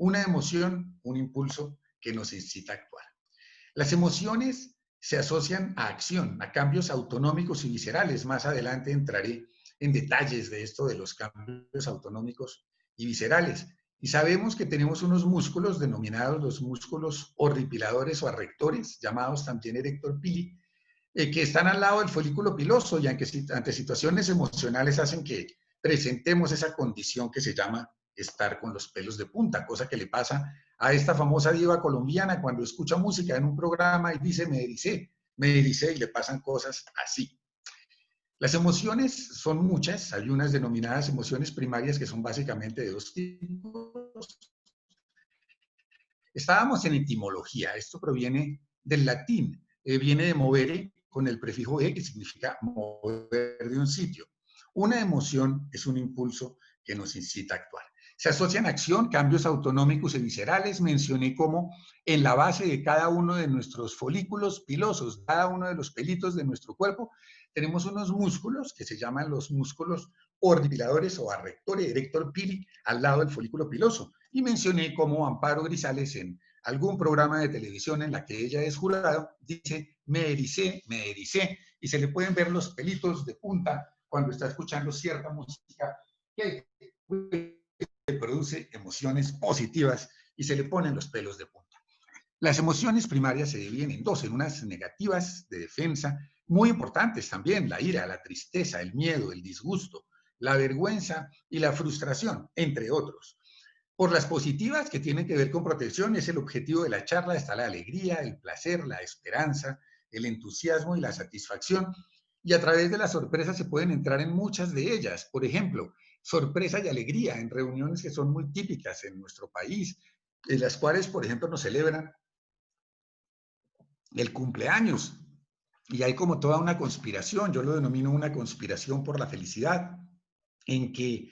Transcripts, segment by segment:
Una emoción, un impulso que nos incita a actuar. Las emociones se asocian a acción, a cambios autonómicos y viscerales. Más adelante entraré en detalles de esto de los cambios autonómicos y viscerales. Y sabemos que tenemos unos músculos denominados los músculos horripiladores o arrectores, llamados también erector pili, que están al lado del folículo piloso y ante situaciones emocionales hacen que presentemos esa condición que se llama estar con los pelos de punta, cosa que le pasa a esta famosa diva colombiana cuando escucha música en un programa y dice me ericé y le pasan cosas así. Las emociones son muchas, hay unas denominadas emociones primarias que son básicamente de dos tipos. Estábamos en etimología, esto proviene del latín, viene de movere con el prefijo e, que significa mover de un sitio. Una emoción es un impulso que nos incita a actuar. Se asocian acción, cambios autonómicos y viscerales. Mencioné cómo en la base de cada uno de nuestros folículos pilosos, cada uno de los pelitos de nuestro cuerpo, tenemos unos músculos que se llaman los músculos orbipiladores o arrector erector pili al lado del folículo piloso. Y mencioné cómo Amparo Grisales en algún programa de televisión en la que ella es jurado, dice, me ericé, y se le pueden ver los pelitos de punta cuando está escuchando cierta música que produce emociones positivas y se le ponen los pelos de punta. Las emociones primarias se dividen en dos, en unas negativas de defensa, muy importantes también, la ira, la tristeza, el miedo, el disgusto, la vergüenza y la frustración, entre otros. Por las positivas, que tienen que ver con protección, es el objetivo de la charla, está la alegría, el placer, la esperanza, el entusiasmo y la satisfacción. Y a través de la sorpresa se pueden entrar en muchas de ellas. Por ejemplo, sorpresa y alegría en reuniones que son muy típicas en nuestro país, en las cuales, por ejemplo, nos celebran el cumpleaños. Y hay como toda una conspiración, yo lo denomino una conspiración por la felicidad, en que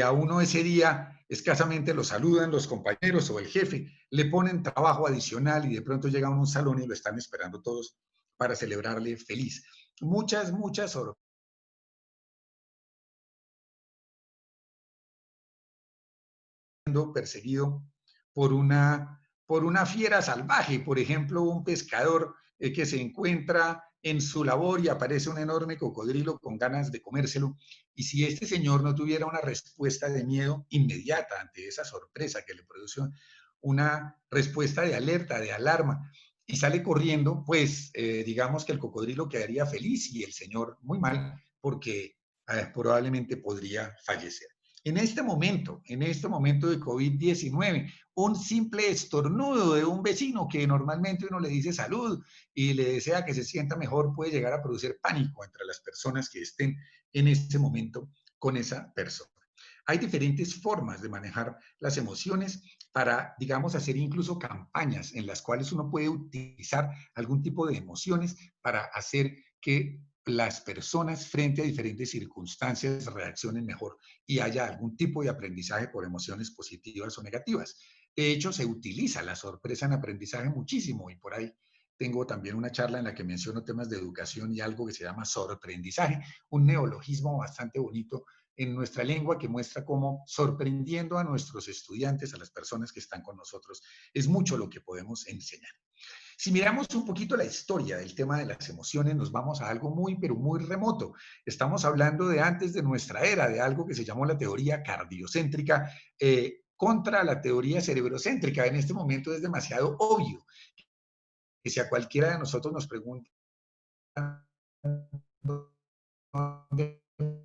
a uno ese día escasamente lo saludan los compañeros o el jefe, le ponen trabajo adicional y de pronto llega a un salón y lo están esperando todos para celebrarle feliz. Muchas sorpresas. Perseguido por una fiera salvaje, por ejemplo, un pescador que se encuentra en su labor y aparece un enorme cocodrilo con ganas de comérselo. Y si este señor no tuviera una respuesta de miedo inmediata ante esa sorpresa que le produce una respuesta de alerta, de alarma, y sale corriendo, pues digamos que el cocodrilo quedaría feliz y el señor muy mal, porque probablemente podría fallecer. En este momento de COVID-19, un simple estornudo de un vecino que normalmente uno le dice salud y le desea que se sienta mejor puede llegar a producir pánico entre las personas que estén en este momento con esa persona. Hay diferentes formas de manejar las emociones para, digamos, hacer incluso campañas en las cuales uno puede utilizar algún tipo de emociones para hacer que las personas frente a diferentes circunstancias reaccionen mejor y haya algún tipo de aprendizaje por emociones positivas o negativas. De hecho, se utiliza la sorpresa en aprendizaje muchísimo y por ahí tengo también una charla en la que menciono temas de educación y algo que se llama sorprendizaje, un neologismo bastante bonito en nuestra lengua que muestra cómo sorprendiendo a nuestros estudiantes, a las personas que están con nosotros, es mucho lo que podemos enseñar. Si miramos un poquito la historia del tema de las emociones, nos vamos a algo muy, pero muy remoto. Estamos hablando de antes de nuestra era, de algo que se llamó la teoría cardiocéntrica contra la teoría cerebrocéntrica. En este momento es demasiado obvio que si a cualquiera de nosotros nos pregunta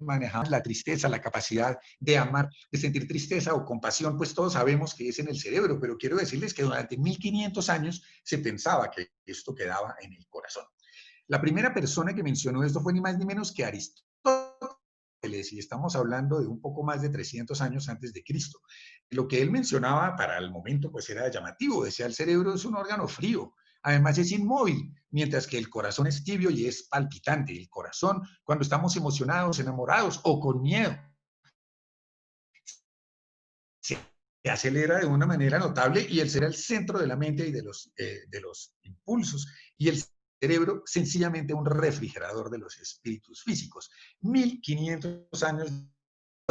manejamos la tristeza, la capacidad de amar, de sentir tristeza o compasión, pues todos sabemos que es en el cerebro, pero quiero decirles que durante 1500 años se pensaba que esto quedaba en el corazón. La primera persona que mencionó esto fue ni más ni menos que Aristóteles, y estamos hablando de un poco más de 300 años antes de Cristo. Lo que él mencionaba para el momento pues era llamativo, decía el cerebro es un órgano frío, además es inmóvil, mientras que el corazón es tibio y es palpitante. El corazón, cuando estamos emocionados, enamorados o con miedo, se acelera de una manera notable y el será el centro de la mente y de los impulsos. Y el cerebro sencillamente un refrigerador de los espíritus físicos. 1500 años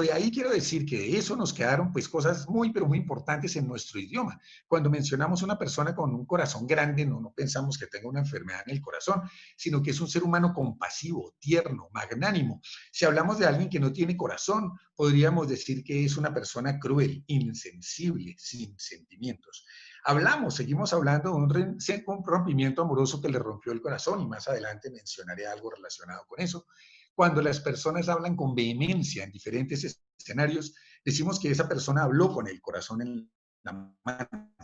de ahí quiero decir que de eso nos quedaron pues cosas muy, pero muy importantes en nuestro idioma. Cuando mencionamos una persona con un corazón grande, no pensamos que tenga una enfermedad en el corazón, sino que es un ser humano compasivo, tierno, magnánimo. Si hablamos de alguien que no tiene corazón, podríamos decir que es una persona cruel, insensible, sin sentimientos. Seguimos hablando de un rompimiento amoroso que le rompió el corazón y más adelante mencionaré algo relacionado con eso. Cuando las personas hablan con vehemencia en diferentes escenarios, decimos que esa persona habló con el corazón en la mano.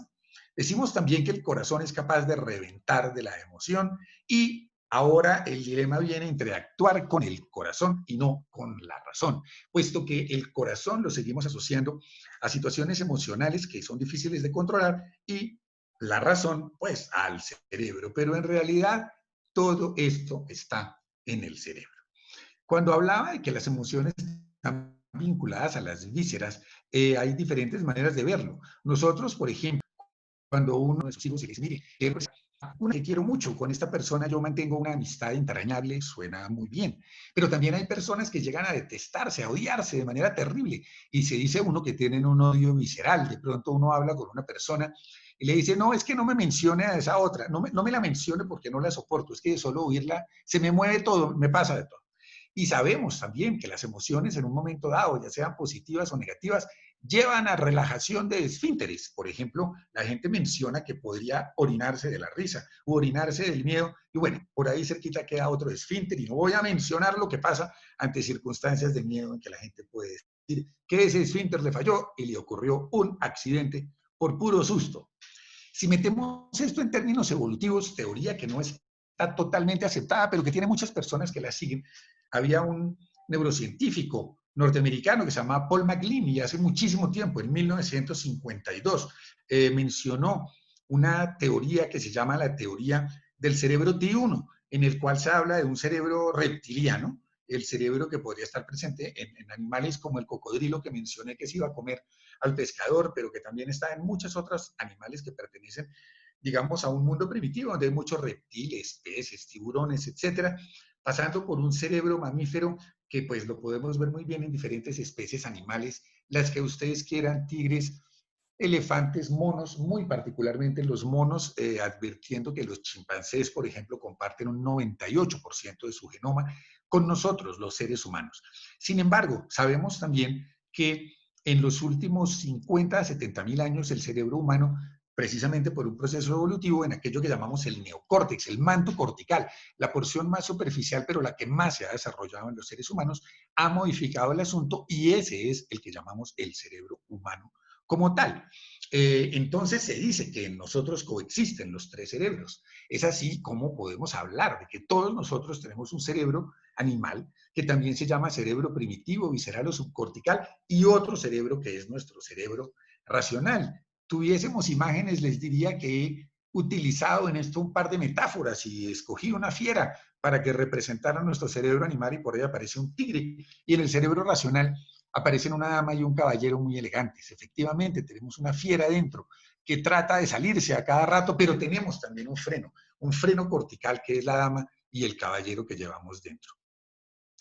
Decimos también que el corazón es capaz de reventar de la emoción y ahora el dilema viene entre actuar con el corazón y no con la razón, puesto que el corazón lo seguimos asociando a situaciones emocionales que son difíciles de controlar y la razón, pues, al cerebro. Pero en realidad todo esto está en el cerebro. Cuando hablaba de que las emociones están vinculadas a las vísceras, hay diferentes maneras de verlo. Nosotros, por ejemplo, cuando uno de sus hijos se dice, mire, una que quiero mucho, con esta persona yo mantengo una amistad entrañable, suena muy bien, pero también hay personas que llegan a detestarse, a odiarse de manera terrible, y se dice uno que tienen un odio visceral, de pronto uno habla con una persona y le dice, no, es que no me mencione a esa otra, no me la mencione porque no la soporto, es que de solo oírla se me mueve todo, me pasa de todo. Y sabemos también que las emociones en un momento dado, ya sean positivas o negativas, llevan a relajación de esfínteres. Por ejemplo, la gente menciona que podría orinarse de la risa o orinarse del miedo. Y bueno, por ahí cerquita queda otro esfínter y no voy a mencionar lo que pasa ante circunstancias de miedo en que la gente puede decir que ese esfínter le falló y le ocurrió un accidente por puro susto. Si metemos esto en términos evolutivos, teoría que no está totalmente aceptada, pero que tiene muchas personas que la siguen, había un neurocientífico norteamericano que se llamaba Paul MacLean y hace muchísimo tiempo, en 1952, mencionó una teoría que se llama la teoría del cerebro T1, en el cual se habla de un cerebro reptiliano, el cerebro que podría estar presente en animales como el cocodrilo que mencioné que se iba a comer al pescador, pero que también está en muchos otros animales que pertenecen, digamos, a un mundo primitivo, donde hay muchos reptiles, peces, tiburones, etcétera, pasando por un cerebro mamífero que pues lo podemos ver muy bien en diferentes especies animales, las que ustedes quieran, tigres, elefantes, monos, muy particularmente los monos, advirtiendo que los chimpancés, por ejemplo, comparten un 98% de su genoma con nosotros, los seres humanos. Sin embargo, sabemos también que en los últimos 50 a 70 mil años el cerebro humano, precisamente por un proceso evolutivo en aquello que llamamos el neocórtex, el manto cortical, la porción más superficial, pero la que más se ha desarrollado en los seres humanos, ha modificado el asunto y ese es el que llamamos el cerebro humano como tal. Entonces se dice que en nosotros coexisten los tres cerebros. Es así como podemos hablar de que todos nosotros tenemos un cerebro animal que también se llama cerebro primitivo, visceral o subcortical, y otro cerebro que es nuestro cerebro racional. Tuviésemos imágenes, les diría que he utilizado en esto un par de metáforas y escogí una fiera para que representara nuestro cerebro animal y por ahí aparece un tigre. Y en el cerebro racional aparecen una dama y un caballero muy elegantes. Efectivamente, tenemos una fiera dentro que trata de salirse a cada rato, pero tenemos también un freno cortical que es la dama y el caballero que llevamos dentro.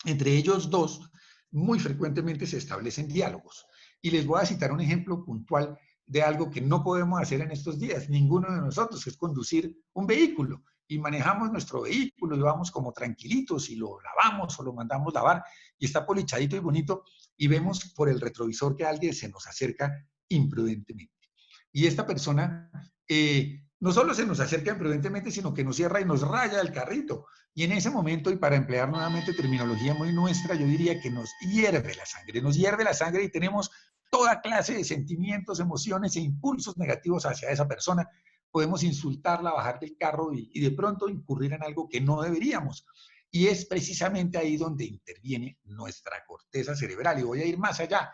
Entre ellos dos, muy frecuentemente se establecen diálogos. Y les voy a citar un ejemplo puntual de algo que no podemos hacer en estos días, ninguno de nosotros, que es conducir un vehículo. Y manejamos nuestro vehículo y vamos como tranquilitos y lo lavamos o lo mandamos lavar y está polichadito y bonito y vemos por el retrovisor que alguien se nos acerca imprudentemente. Y esta persona no solo se nos acerca imprudentemente, sino que nos cierra y nos raya el carrito. Y en ese momento, y para emplear nuevamente terminología muy nuestra, yo diría que nos hierve la sangre y tenemos toda clase de sentimientos, emociones e impulsos negativos hacia esa persona. Podemos insultarla, bajar del carro y de pronto incurrir en algo que no deberíamos. Y es precisamente ahí donde interviene nuestra corteza cerebral. Y voy a ir más allá.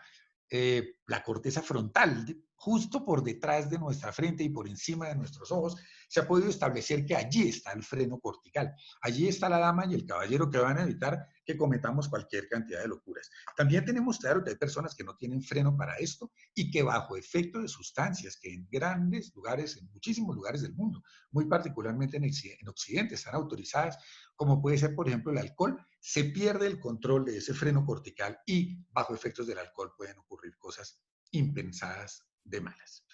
La corteza frontal, justo por detrás de nuestra frente y por encima de nuestros ojos, se ha podido establecer que allí está el freno cortical. Allí está la dama y el caballero que van a evitar que cometamos cualquier cantidad de locuras. También tenemos claro que hay personas que no tienen freno para esto y que bajo efecto de sustancias que en grandes lugares, en muchísimos lugares del mundo, muy particularmente en Occidente, están autorizadas, como puede ser, por ejemplo, el alcohol, se pierde el control de ese freno cortical y bajo efectos del alcohol pueden ocurrir cosas impensadas de malas.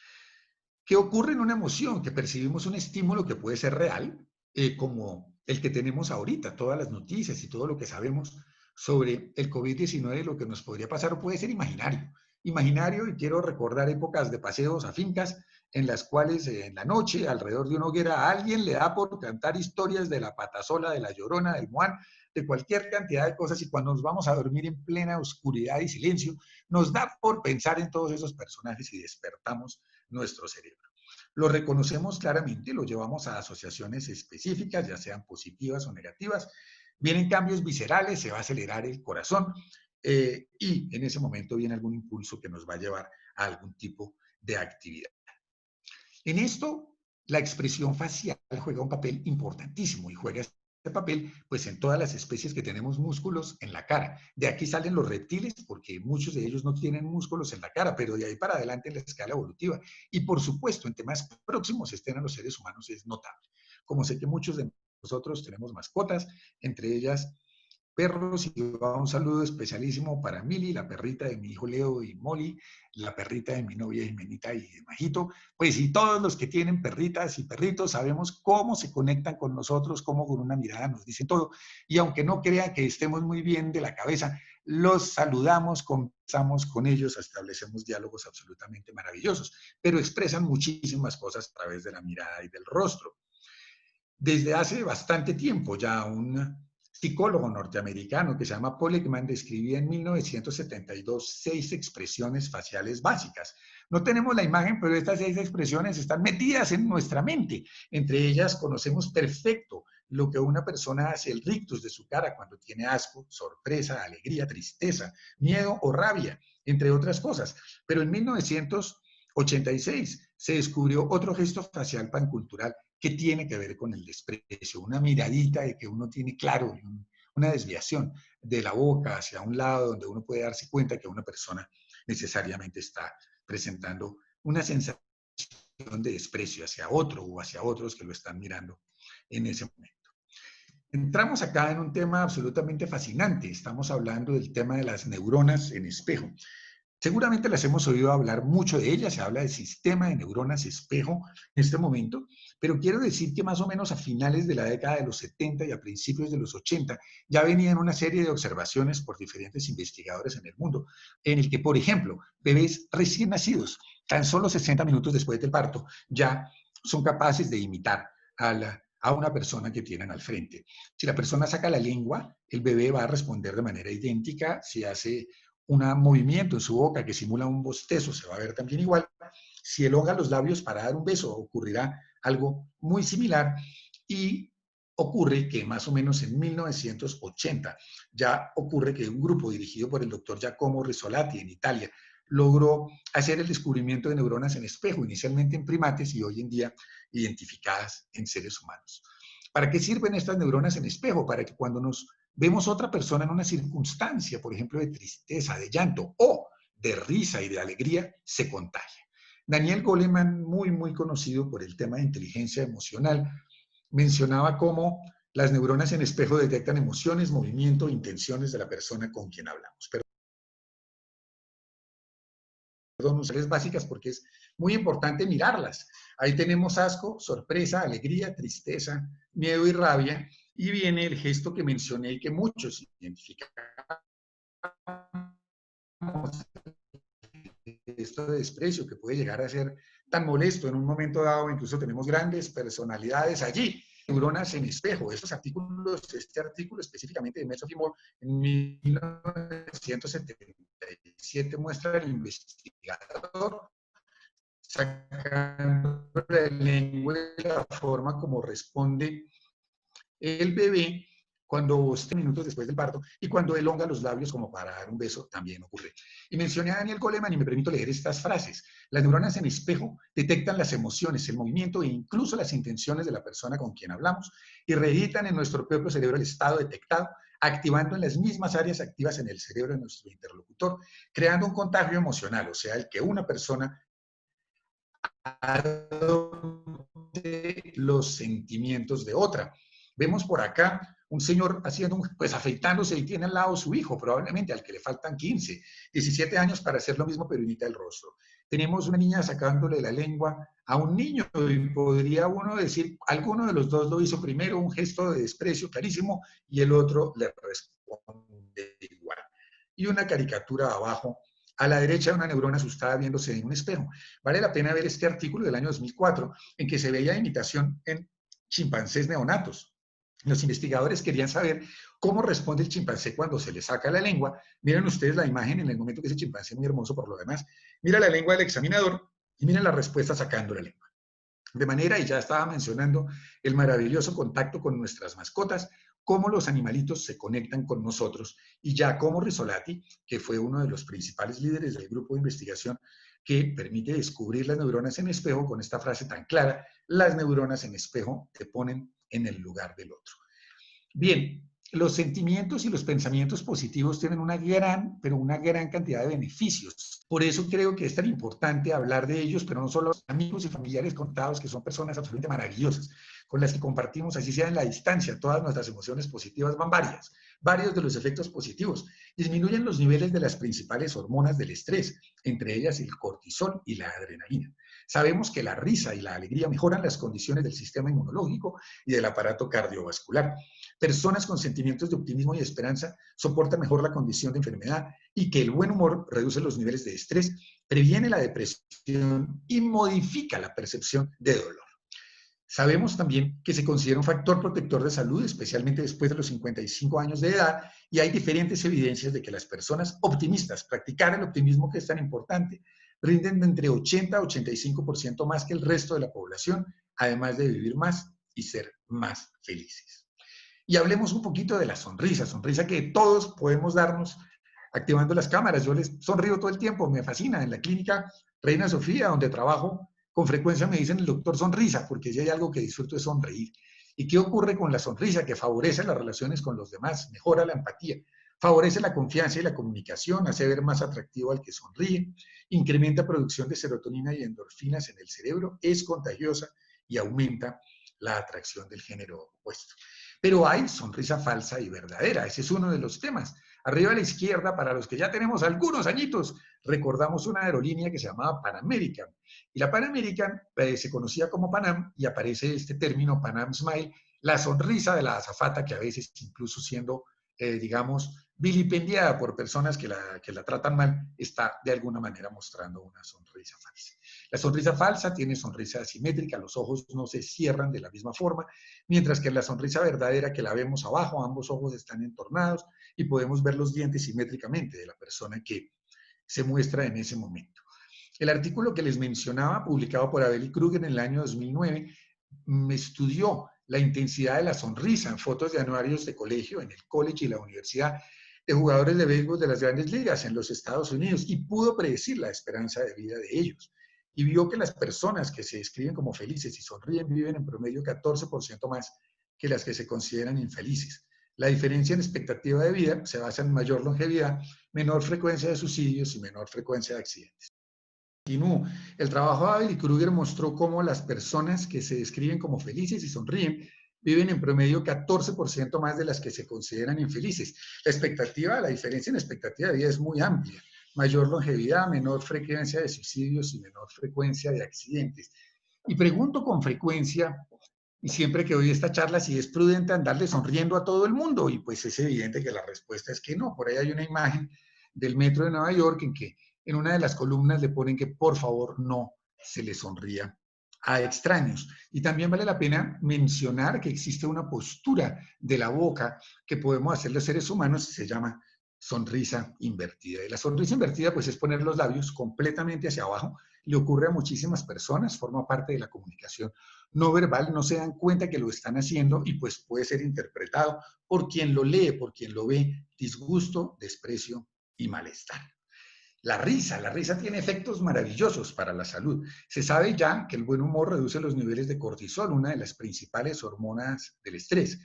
¿Qué ocurre en una emoción? Que percibimos un estímulo que puede ser real, como el que tenemos ahorita, todas las noticias y todo lo que sabemos sobre el COVID-19, lo que nos podría pasar, o puede ser imaginario. Imaginario, y quiero recordar épocas de paseos a fincas en las cuales en la noche, alrededor de una hoguera, a alguien le da por cantar historias de la patasola, de la llorona, del Moán, de cualquier cantidad de cosas, y cuando nos vamos a dormir en plena oscuridad y silencio, nos da por pensar en todos esos personajes y despertamos nuestro cerebro. Lo reconocemos claramente, lo llevamos a asociaciones específicas, ya sean positivas o negativas. Vienen cambios viscerales, se va a acelerar el corazón y en ese momento viene algún impulso que nos va a llevar a algún tipo de actividad. En esto, la expresión facial juega un papel importantísimo y juega este papel pues en todas las especies que tenemos músculos en la cara. De aquí salen los reptiles porque muchos de ellos no tienen músculos en la cara, pero de ahí para adelante en la escala evolutiva. Y por supuesto, entre más próximos estén a los seres humanos es notable. Como sé que muchos de nosotros tenemos mascotas, entre ellas perros, y va un saludo especialísimo para Mili, la perrita de mi hijo Leo, y Molly, la perrita de mi novia Jimenita y de Majito. Pues y todos los que tienen perritas y perritos sabemos cómo se conectan con nosotros, cómo con una mirada nos dicen todo. Y aunque no crean que estemos muy bien de la cabeza, los saludamos, conversamos con ellos, establecemos diálogos absolutamente maravillosos, pero expresan muchísimas cosas a través de la mirada y del rostro. Desde hace bastante tiempo ya un psicólogo norteamericano que se llama Paul Ekman describía en 1972 6 expresiones faciales básicas. No tenemos la imagen, pero estas 6 expresiones están metidas en nuestra mente. Entre ellas conocemos perfecto lo que una persona hace, el rictus de su cara cuando tiene asco, sorpresa, alegría, tristeza, miedo o rabia, entre otras cosas. Pero en 1986 se descubrió otro gesto facial pancultural que tiene que ver con el desprecio, una miradita de que uno tiene claro, una desviación de la boca hacia un lado donde uno puede darse cuenta que una persona necesariamente está presentando una sensación de desprecio hacia otro o hacia otros que lo están mirando en ese momento. Entramos acá en un tema absolutamente fascinante. Estamos hablando del tema de las neuronas en espejo. Seguramente las hemos oído hablar mucho de ellas, se habla del sistema de neuronas espejo en este momento, pero quiero decir que más o menos a finales de la década de los 70 y a principios de los 80 ya venían una serie de observaciones por diferentes investigadores en el mundo, en el que, por ejemplo, bebés recién nacidos, tan solo 60 minutos después del parto, ya son capaces de imitar a una persona que tienen al frente. Si la persona saca la lengua, el bebé va a responder de manera idéntica. Si hace un movimiento en su boca que simula un bostezo, se va a ver también igual. Si elonga los labios para dar un beso, ocurrirá algo muy similar. Y ocurre que más o menos en 1980 ya ocurre que un grupo dirigido por el doctor Giacomo Rizzolatti en Italia logró hacer el descubrimiento de neuronas en espejo, inicialmente en primates y hoy en día identificadas en seres humanos. ¿Para qué sirven estas neuronas en espejo? Para que cuando nos vemos otra persona en una circunstancia, por ejemplo, de tristeza, de llanto o de risa y de alegría, se contagia. Daniel Goleman, muy conocido por el tema de inteligencia emocional, mencionaba cómo las neuronas en espejo detectan emociones, movimiento e intenciones de la persona con quien hablamos. Perdón, usuales básicas porque es muy importante mirarlas. Ahí tenemos asco, sorpresa, alegría, tristeza, miedo y rabia. Y viene el gesto que mencioné y que muchos identificamos, esto de desprecio que puede llegar a ser tan molesto en un momento dado. Incluso tenemos grandes personalidades allí, neuronas en espejo. Estos artículos, este artículo específicamente de Messoff y Moore en 1977 muestra al investigador sacando la lengua de la forma como responde el bebé cuando esté minutos después del parto y cuando elonga los labios como para dar un beso, también ocurre. Y mencioné a Daniel Goleman y me permito leer estas frases. Las neuronas en espejo detectan las emociones, el movimiento e incluso las intenciones de la persona con quien hablamos y reeditan en nuestro propio cerebro el estado detectado, activando en las mismas áreas activas en el cerebro de nuestro interlocutor, creando un contagio emocional, o sea, el que una persona adopte los sentimientos de otra. Vemos por acá un señor haciendo, pues afeitándose y tiene al lado su hijo, probablemente al que le faltan 15, 17 años para hacer lo mismo, pero imita el rostro. Tenemos una niña sacándole la lengua a un niño y podría uno decir, alguno de los dos lo hizo primero, un gesto de desprecio clarísimo, y el otro le responde igual. Y una caricatura abajo, a la derecha una neurona asustada viéndose en un espejo. Vale la pena ver este artículo del año 2004 en que se veía imitación en chimpancés neonatos. Los investigadores querían saber cómo responde el chimpancé cuando se le saca la lengua. Miren ustedes la imagen en el momento que ese chimpancé, muy hermoso por lo demás, mira la lengua del examinador y miren la respuesta sacando la lengua. De manera, y ya estaba mencionando, el maravilloso contacto con nuestras mascotas, cómo los animalitos se conectan con nosotros. Y Giacomo Rizzolatti, que fue uno de los principales líderes del grupo de investigación que permite descubrir las neuronas en espejo con esta frase tan clara, las neuronas en espejo te ponen en el lugar del otro. Bien, los sentimientos y los pensamientos positivos tienen una gran, pero una gran cantidad de beneficios. Por eso creo que es tan importante hablar de ellos, pero no solo a los amigos y familiares contados, que son personas absolutamente maravillosas, con las que compartimos, así sea en la distancia, todas nuestras emociones positivas van varias. Varios de los efectos positivos disminuyen los niveles de las principales hormonas del estrés, entre ellas el cortisol y la adrenalina. Sabemos que la risa y la alegría mejoran las condiciones del sistema inmunológico y del aparato cardiovascular. Personas con sentimientos de optimismo y esperanza soportan mejor la condición de enfermedad y que el buen humor reduce los niveles de estrés, previene la depresión y modifica la percepción de dolor. Sabemos también que se considera un factor protector de salud, especialmente después de los 55 años de edad, y hay diferentes evidencias de que las personas optimistas, practicar el optimismo que es tan importante, rinden de entre 80 a 85% más que el resto de la población, además de vivir más y ser más felices. Y hablemos un poquito de la sonrisa, sonrisa que todos podemos darnos activando las cámaras. Yo les sonrío todo el tiempo, me fascina. En la clínica Reina Sofía, donde trabajo, con frecuencia me dicen el doctor sonrisa, porque si hay algo que disfruto es sonreír. ¿Y qué ocurre con la sonrisa? Que favorece las relaciones con los demás, mejora la empatía, favorece la confianza y la comunicación, hace ver más atractivo al que sonríe, incrementa producción de serotonina y endorfinas en el cerebro, es contagiosa y aumenta la atracción del género opuesto. Pero hay sonrisa falsa y verdadera, ese es uno de los temas. Arriba a la izquierda, para los que ya tenemos algunos añitos, recordamos una aerolínea que se llamaba Pan American. Y la Pan American se conocía como Panam y aparece este término Panam Smile, la sonrisa de la azafata que a veces incluso siendo, digamos, vilipendiada por personas que la tratan mal, está de alguna manera mostrando una sonrisa falsa. La sonrisa falsa tiene sonrisa asimétrica, los ojos no se cierran de la misma forma, mientras que en la sonrisa verdadera que la vemos abajo, ambos ojos están entornados y podemos ver los dientes simétricamente de la persona que se muestra en ese momento. El artículo que les mencionaba, publicado por Abel y Kruger en el año 2009, estudió la intensidad de la sonrisa en fotos de anuarios de colegio, en el college y la universidad, de jugadores de béisbol de las grandes ligas en los Estados Unidos y pudo predecir la esperanza de vida de ellos. Y vio que las personas que se describen como felices y sonríen viven en promedio 14% más que las que se consideran infelices. La diferencia en expectativa de vida se basa en mayor longevidad, menor frecuencia de suicidios y menor frecuencia de accidentes. Continúo. El trabajo de Abel y Kruger mostró cómo las personas que se describen como felices y sonríen viven en promedio 14% más de las que se consideran infelices. La diferencia en expectativa de vida es muy amplia. Mayor longevidad, menor frecuencia de suicidios y menor frecuencia de accidentes. Y pregunto con frecuencia, y siempre que doy esta charla, si es prudente andarle sonriendo a todo el mundo. Y pues es evidente que la respuesta es que no. Por ahí hay una imagen del metro de Nueva York en que en una de las columnas le ponen que por favor no se le sonría a extraños. Y también vale la pena mencionar que existe una postura de la boca que podemos hacer los seres humanos y se llama sonrisa invertida. Y la sonrisa invertida pues es poner los labios completamente hacia abajo, le ocurre a muchísimas personas, forma parte de la comunicación no verbal, no se dan cuenta que lo están haciendo y pues puede ser interpretado por quien lo lee, por quien lo ve, disgusto, desprecio y malestar. La risa tiene efectos maravillosos para la salud. Se sabe ya que el buen humor reduce los niveles de cortisol, una de las principales hormonas del estrés.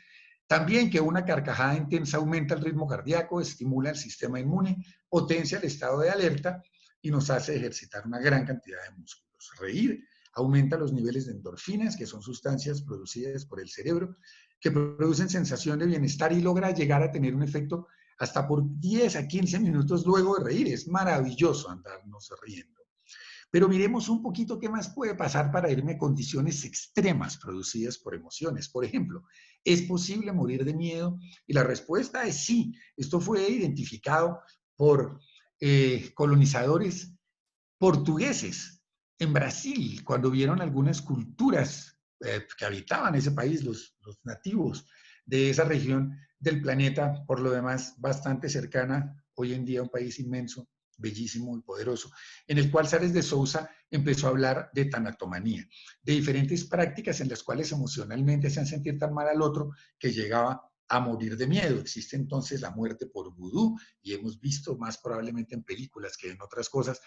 También que una carcajada intensa aumenta el ritmo cardíaco, estimula el sistema inmune, potencia el estado de alerta y nos hace ejercitar una gran cantidad de músculos. Reír aumenta los niveles de endorfinas, que son sustancias producidas por el cerebro, que producen sensación de bienestar y logra llegar a tener un efecto hasta por 10 a 15 minutos luego de reír. Es maravilloso andarnos riendo. Pero miremos un poquito qué más puede pasar para irme a condiciones extremas producidas por emociones. Por ejemplo, ¿es posible morir de miedo? Y la respuesta es sí. Esto fue identificado por colonizadores portugueses en Brasil, cuando vieron algunas culturas que habitaban ese país, los nativos de esa región del planeta, por lo demás bastante cercana, hoy en día un país inmenso, bellísimo y poderoso, en el cual Sárez de Sousa empezó a hablar de tanatomanía, de diferentes prácticas en las cuales emocionalmente hacían sentir tan mal al otro que llegaba a morir de miedo. Existe entonces la muerte por vudú y hemos visto más probablemente en películas que en otras cosas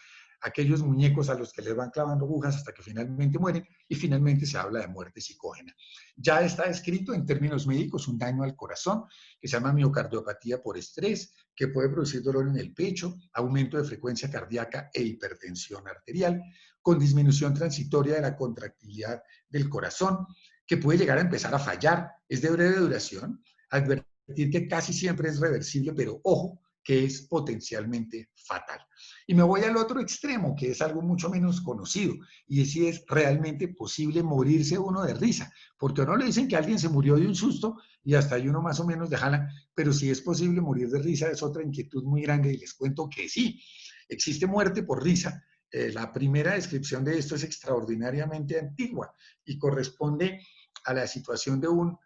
aquellos muñecos a los que les van clavando agujas hasta que finalmente mueren y finalmente se habla de muerte psicógena. Ya está descrito en términos médicos un daño al corazón que se llama miocardiopatía por estrés, que puede producir dolor en el pecho, aumento de frecuencia cardíaca e hipertensión arterial, con disminución transitoria de la contractilidad del corazón, que puede llegar a empezar a fallar, es de breve duración, advertir que casi siempre es reversible, pero ojo, que es potencialmente fatal. Y me voy al otro extremo, que es algo mucho menos conocido, y es si es realmente posible morirse uno de risa, porque a uno le dicen que alguien se murió de un susto y hasta hay uno más o menos de jala, pero si es posible morir de risa es otra inquietud muy grande y les cuento que sí, existe muerte por risa. La primera descripción de esto es extraordinariamente antigua y corresponde a la situación de un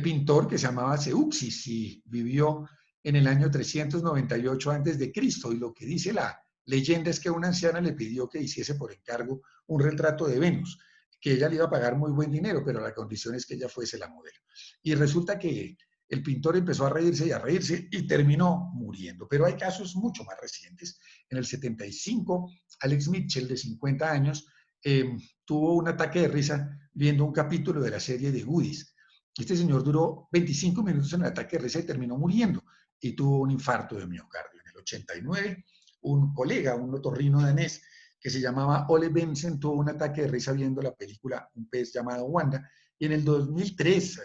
pintor que se llamaba Zeuxis y vivió en el año 398 antes de Cristo, y lo que dice la leyenda es que una anciana le pidió que hiciese por encargo un retrato de Venus, que ella le iba a pagar muy buen dinero, pero la condición es que ella fuese la modelo. Y resulta que el pintor empezó a reírse y terminó muriendo. Pero hay casos mucho más recientes. En el 75, Alex Mitchell, de 50 años, tuvo un ataque de risa viendo un capítulo de la serie de Goodies. Este señor duró 25 minutos en el ataque de risa y terminó muriendo y tuvo un infarto de miocardio. En el 89, un colega, un otorrino danés que se llamaba Ole Benson, tuvo un ataque de risa viendo la película Un pez llamado Wanda. Y en el 2003,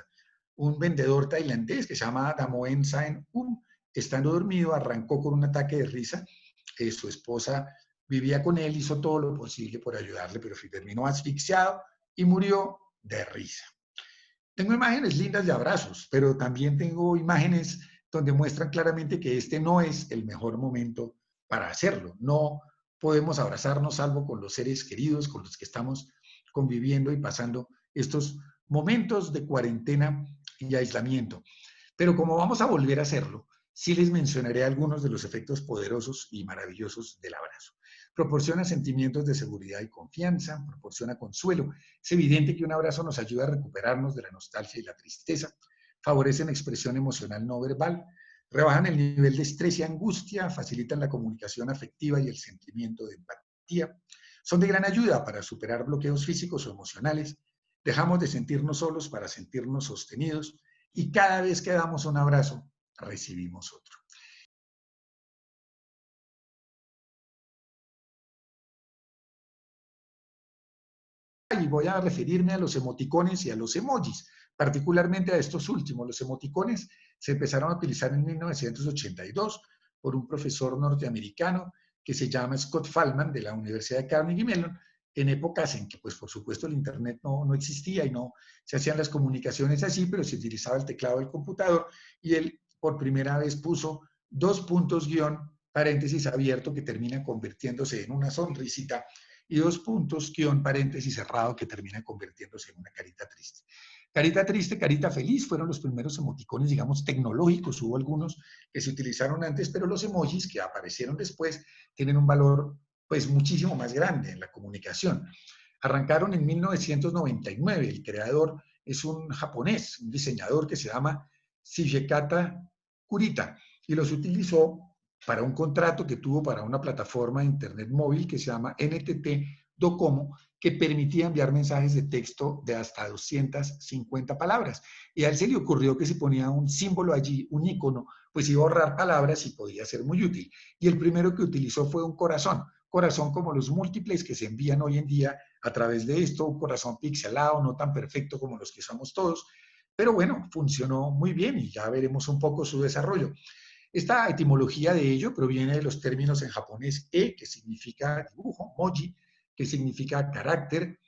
un vendedor tailandés que se llama Damoen Saen estando dormido, arrancó con un ataque de risa. Su esposa vivía con él, hizo todo lo posible por ayudarle, pero terminó asfixiado y murió de risa. Tengo imágenes lindas de abrazos, pero también tengo imágenes donde muestran claramente que este no es el mejor momento para hacerlo. No podemos abrazarnos salvo con los seres queridos, con los que estamos conviviendo y pasando estos momentos de cuarentena y aislamiento. Pero como vamos a volver a hacerlo, sí les mencionaré algunos de los efectos poderosos y maravillosos del abrazo. Proporciona sentimientos de seguridad y confianza, proporciona consuelo. Es evidente que un abrazo nos ayuda a recuperarnos de la nostalgia y la tristeza, favorecen expresión emocional no verbal, rebajan el nivel de estrés y angustia, facilitan la comunicación afectiva y el sentimiento de empatía, son de gran ayuda para superar bloqueos físicos o emocionales, dejamos de sentirnos solos para sentirnos sostenidos y cada vez que damos un abrazo, recibimos otro. Y voy a referirme a los emoticones y a los emojis, particularmente a estos últimos. Los emoticones se empezaron a utilizar en 1982 por un profesor norteamericano que se llama Scott Fallman de la Universidad de Carnegie Mellon, en épocas en que, pues, por supuesto, el Internet no existía y no se hacían las comunicaciones así, pero se utilizaba el teclado del computador y él por primera vez puso dos puntos guión, paréntesis abierto, que termina convirtiéndose en una sonrisita y dos puntos, guión, paréntesis cerrado, que termina convirtiéndose en una carita triste. Carita triste, carita feliz, fueron los primeros emoticones, digamos, tecnológicos. Hubo algunos que se utilizaron antes, pero los emojis que aparecieron después tienen un valor pues muchísimo más grande en la comunicación. Arrancaron en 1999. El creador es un japonés, un diseñador que se llama Shigekata Kurita, y los utilizó para un contrato que tuvo para una plataforma de internet móvil que se llama NTT Docomo, que permitía enviar mensajes de texto de hasta 250 palabras. Y a él se le ocurrió que si ponía un símbolo allí, un icono, pues iba a ahorrar palabras y podía ser muy útil. Y el primero que utilizó fue un corazón como los múltiples que se envían hoy en día a través de esto, un corazón pixelado, no tan perfecto como los que somos todos, pero bueno, funcionó muy bien y ya veremos un poco su desarrollo. Esta etimología de ello proviene de los términos en japonés que significa dibujo, moji, que significa carácter.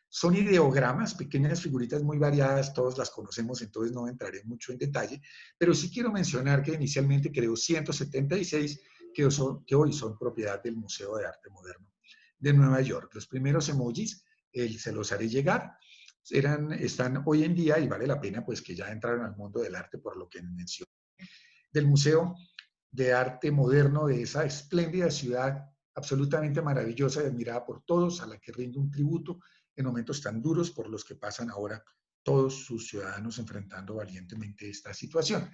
Son ideogramas, pequeñas figuritas muy variadas, todos las conocemos, entonces no entraré mucho en detalle, pero sí quiero mencionar que inicialmente creó 176 que hoy son propiedad del Museo de Arte Moderno de Nueva York. Los primeros emojis, se los haré llegar, están hoy en día y vale la pena pues que ya entraron al mundo del arte por lo que mencioné del Museo de Arte Moderno de esa espléndida ciudad absolutamente maravillosa y admirada por todos, a la que rinde un tributo en momentos tan duros por los que pasan ahora todos sus ciudadanos enfrentando valientemente esta situación.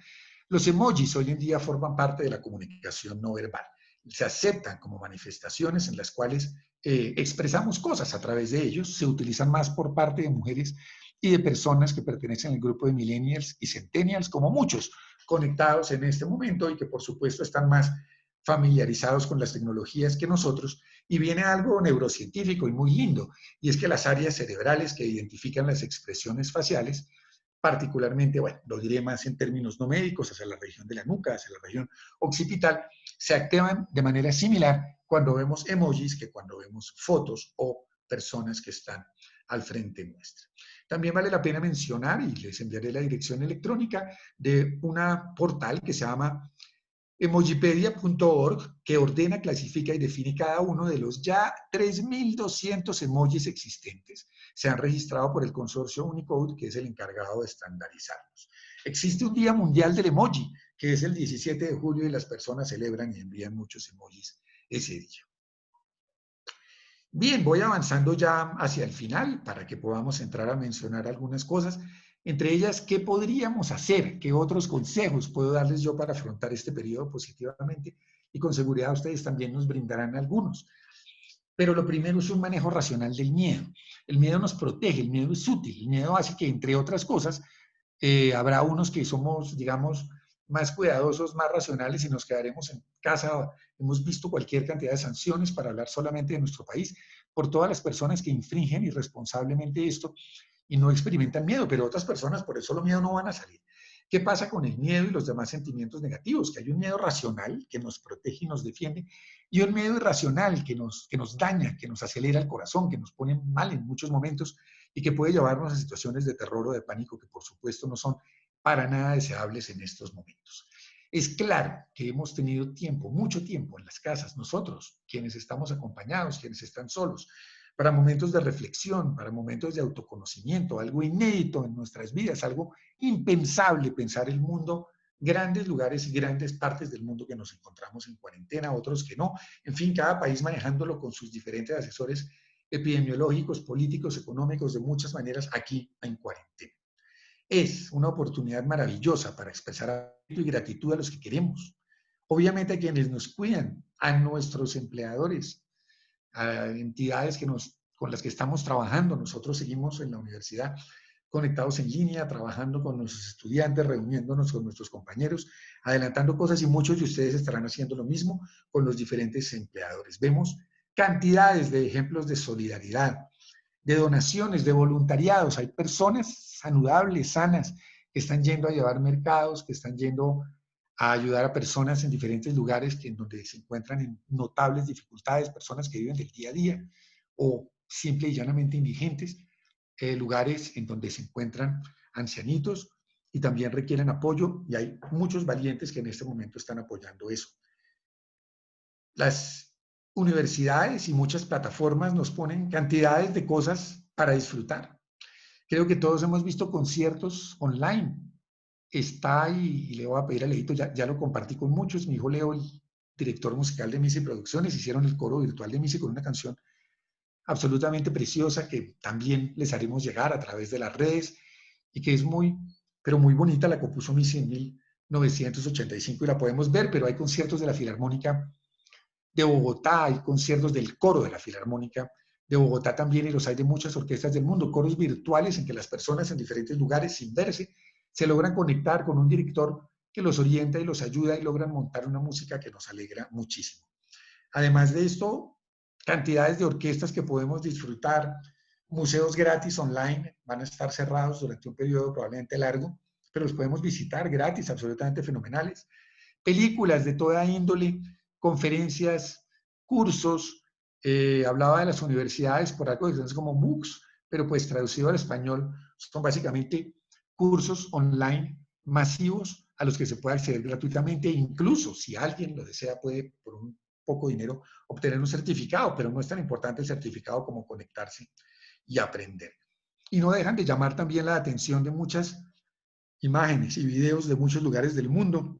Los emojis hoy en día forman parte de la comunicación no verbal. Se aceptan como manifestaciones en las cuales expresamos cosas a través de ellos. Se utilizan más por parte de mujeres y de personas que pertenecen al grupo de millennials y centennials, como muchos conectados en este momento y que por supuesto están más familiarizados con las tecnologías que nosotros. Y viene algo neurocientífico y muy lindo, y es que las áreas cerebrales que identifican las expresiones faciales, particularmente, bueno, lo diré más en términos no médicos, hacia la región de la nuca, hacia la región occipital, se activan de manera similar cuando vemos emojis que cuando vemos fotos o personas que están al frente nuestra. También vale la pena mencionar, y les enviaré la dirección electrónica, de una portal que se llama emojipedia.org, que ordena, clasifica y define cada uno de los ya 3.200 emojis existentes. Se han registrado por el consorcio Unicode, que es el encargado de estandarizarlos. Existe un Día Mundial del Emoji, que es el 17 de julio y las personas celebran y envían muchos emojis ese día. Bien, voy avanzando ya hacia el final para que podamos entrar a mencionar algunas cosas, entre ellas, ¿qué podríamos hacer? ¿Qué otros consejos puedo darles yo para afrontar este periodo positivamente? Y con seguridad ustedes también nos brindarán algunos. Pero lo primero es un manejo racional del miedo. El miedo nos protege, el miedo es útil, el miedo hace que, entre otras cosas, habrá unos que somos, digamos, más cuidadosos, más racionales y nos quedaremos en casa. Hemos visto cualquier cantidad de sanciones, para hablar solamente de nuestro país, por todas las personas que infringen irresponsablemente esto y no experimentan miedo, pero otras personas por el solo miedo no van a salir. ¿Qué pasa con el miedo y los demás sentimientos negativos? Que hay un miedo racional que nos protege y nos defiende, y un miedo irracional que nos daña, que nos acelera el corazón, que nos pone mal en muchos momentos y que puede llevarnos a situaciones de terror o de pánico que por supuesto no son para nada deseables en estos momentos. Es claro que hemos tenido tiempo, mucho tiempo en las casas, nosotros, quienes estamos acompañados, quienes están solos, para momentos de reflexión, para momentos de autoconocimiento, algo inédito en nuestras vidas, algo impensable pensar el mundo, grandes lugares y grandes partes del mundo que nos encontramos en cuarentena, otros que no, en fin, cada país manejándolo con sus diferentes asesores epidemiológicos, políticos, económicos, de muchas maneras aquí en cuarentena. Es una oportunidad maravillosa para expresar afecto y gratitud a los que queremos. Obviamente a quienes nos cuidan, a nuestros empleadores, a entidades con las que estamos trabajando. Nosotros seguimos en la universidad conectados en línea, trabajando con nuestros estudiantes, reuniéndonos con nuestros compañeros, adelantando cosas, y muchos de ustedes estarán haciendo lo mismo con los diferentes empleadores. Vemos cantidades de ejemplos de solidaridad, de donaciones, de voluntariados. Hay personas saludables, sanas, que están yendo a llevar mercados, que están yendo a ayudar a personas en diferentes lugares en donde se encuentran en notables dificultades, personas que viven del día a día o simple y llanamente indigentes, lugares en donde se encuentran ancianitos y también requieren apoyo, y hay muchos valientes que en este momento están apoyando eso. Las universidades y muchas plataformas nos ponen cantidades de cosas para disfrutar. Creo que todos hemos visto conciertos online. Está, y le voy a pedir a Leito, ya lo compartí con muchos, mi hijo Leo director musical de Misi Producciones, hicieron el coro virtual de Misi con una canción absolutamente preciosa que también les haremos llegar a través de las redes y que es muy, pero muy bonita. La compuso Misi en 1985 y la podemos ver, pero hay conciertos de la Filarmónica de Bogotá, hay conciertos del coro de la Filarmónica de Bogotá también, y los hay de muchas orquestas del mundo, coros virtuales en que las personas en diferentes lugares, sin verse, se logran conectar con un director que los orienta y los ayuda y logran montar una música que nos alegra muchísimo. Además de esto, cantidades de orquestas que podemos disfrutar, museos gratis online, van a estar cerrados durante un periodo probablemente largo, pero los podemos visitar gratis, absolutamente fenomenales. Películas de toda índole, conferencias, cursos, hablaba de las universidades por algo que como MOOCs, pero pues traducido al español son básicamente cursos online masivos a los que se puede acceder gratuitamente, e incluso si alguien lo desea puede por un poco de dinero obtener un certificado, pero no es tan importante el certificado como conectarse y aprender. Y no dejan de llamar también la atención de muchas imágenes y videos de muchos lugares del mundo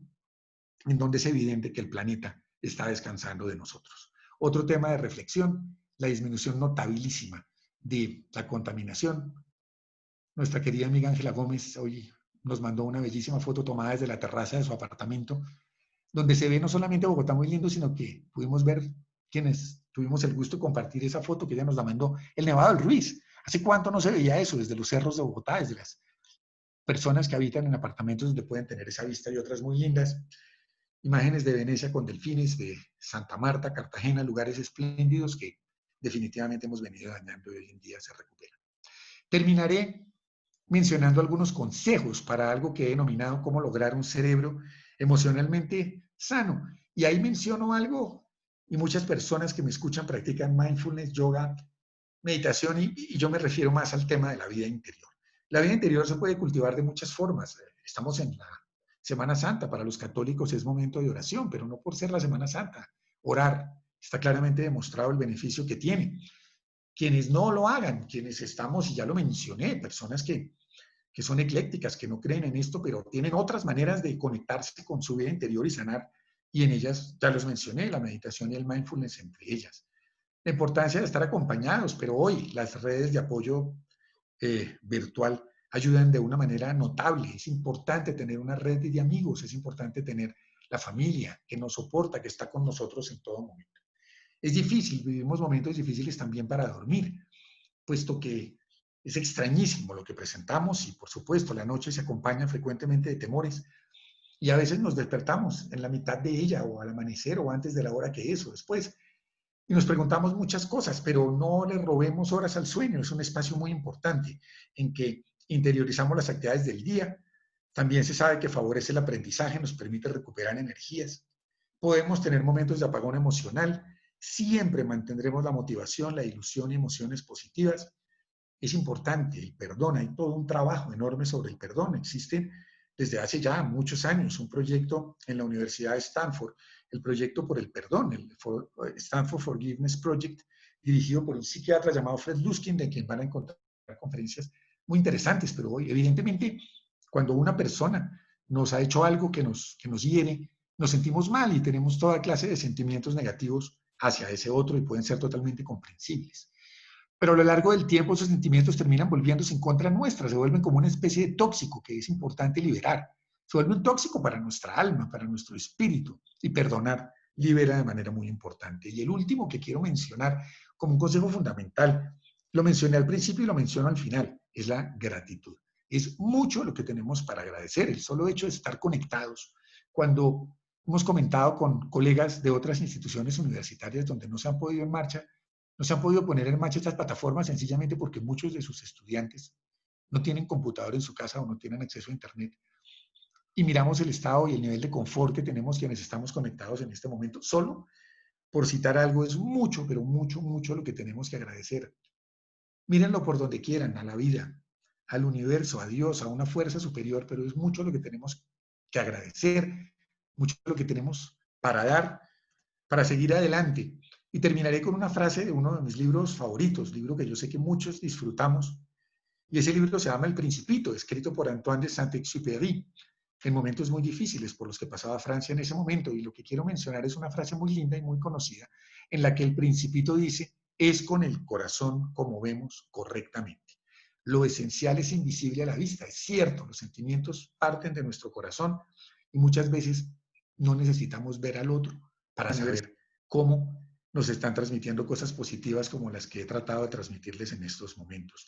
en donde es evidente que el planeta está descansando de nosotros. Otro tema de reflexión, la disminución notabilísima de la contaminación. Nuestra querida amiga Ángela Gómez hoy nos mandó una bellísima foto tomada desde la terraza de su apartamento, donde se ve no solamente Bogotá muy lindo, sino que pudimos ver quienes tuvimos el gusto de compartir esa foto que ella nos la mandó, el Nevado del Ruiz. ¿Hace cuánto no se veía eso desde los cerros de Bogotá, desde las personas que habitan en apartamentos donde pueden tener esa vista y otras muy lindas? Imágenes de Venecia con delfines, de Santa Marta, Cartagena, lugares espléndidos que definitivamente hemos venido dañando y hoy en día se recuperan. Terminaré mencionando algunos consejos para algo que he denominado cómo lograr un cerebro emocionalmente sano. Y ahí menciono algo, y muchas personas que me escuchan practican mindfulness, yoga, meditación, y yo me refiero más al tema de la vida interior. La vida interior se puede cultivar de muchas formas. Estamos en la Semana Santa, para los católicos es momento de oración, pero no por ser la Semana Santa. Orar está claramente demostrado el beneficio que tiene. Quienes no lo hagan, quienes estamos, y ya lo mencioné, personas que son eclécticas, que no creen en esto, pero tienen otras maneras de conectarse con su vida interior y sanar, y en ellas, ya los mencioné, la meditación y el mindfulness entre ellas. La importancia de estar acompañados, pero hoy las redes de apoyo virtual ayudan de una manera notable. Es importante tener una red de amigos, es importante tener la familia que nos soporta, que está con nosotros en todo momento. Es difícil, vivimos momentos difíciles también para dormir, puesto que es extrañísimo lo que presentamos y por supuesto la noche se acompaña frecuentemente de temores y a veces nos despertamos en la mitad de ella o al amanecer o antes de la hora que es o después y nos preguntamos muchas cosas, pero no le robemos horas al sueño. Es un espacio muy importante en que interiorizamos las actividades del día. También se sabe que favorece el aprendizaje, nos permite recuperar energías. Podemos tener momentos de apagón emocional. Siempre mantendremos la motivación, la ilusión y emociones positivas. Es importante el perdón. Hay todo un trabajo enorme sobre el perdón. Existe desde hace ya muchos años un proyecto en la Universidad de Stanford, el proyecto por el perdón, el Stanford Forgiveness Project, dirigido por un psiquiatra llamado Fred Luskin, de quien van a encontrar conferencias muy interesantes, pero hoy, evidentemente, cuando una persona nos ha hecho algo que nos hiere, nos sentimos mal y tenemos toda clase de sentimientos negativos hacia ese otro y pueden ser totalmente comprensibles. Pero a lo largo del tiempo esos sentimientos terminan volviéndose en contra nuestra, se vuelven como una especie de tóxico que es importante liberar. Se vuelve un tóxico para nuestra alma, para nuestro espíritu, y perdonar libera de manera muy importante. Y el último que quiero mencionar como un consejo fundamental, lo mencioné al principio y lo menciono al final, es la gratitud. Es mucho lo que tenemos para agradecer, el solo hecho de estar conectados. Cuando hemos comentado con colegas de otras instituciones universitarias donde no se han podido en marcha, no se han podido poner en marcha estas plataformas sencillamente porque muchos de sus estudiantes no tienen computador en su casa o no tienen acceso a Internet. Y miramos el estado y el nivel de confort que tenemos quienes estamos conectados en este momento. Solo por citar algo, es mucho, pero mucho, mucho lo que tenemos que agradecer. Mírenlo por donde quieran, a la vida, al universo, a Dios, a una fuerza superior, pero es mucho lo que tenemos que agradecer, mucho lo que tenemos para dar, para seguir adelante. Y terminaré con una frase de uno de mis libros favoritos, libro que yo sé que muchos disfrutamos, y ese libro se llama El Principito, escrito por Antoine de Saint-Exupéry, en momentos muy difíciles por los que pasaba Francia en ese momento. Y lo que quiero mencionar es una frase muy linda y muy conocida, en la que el Principito dice, es con el corazón como vemos correctamente. Lo esencial es invisible a la vista, es cierto, los sentimientos parten de nuestro corazón y muchas veces no necesitamos ver al otro para saber cómo nos están transmitiendo cosas positivas como las que he tratado de transmitirles en estos momentos.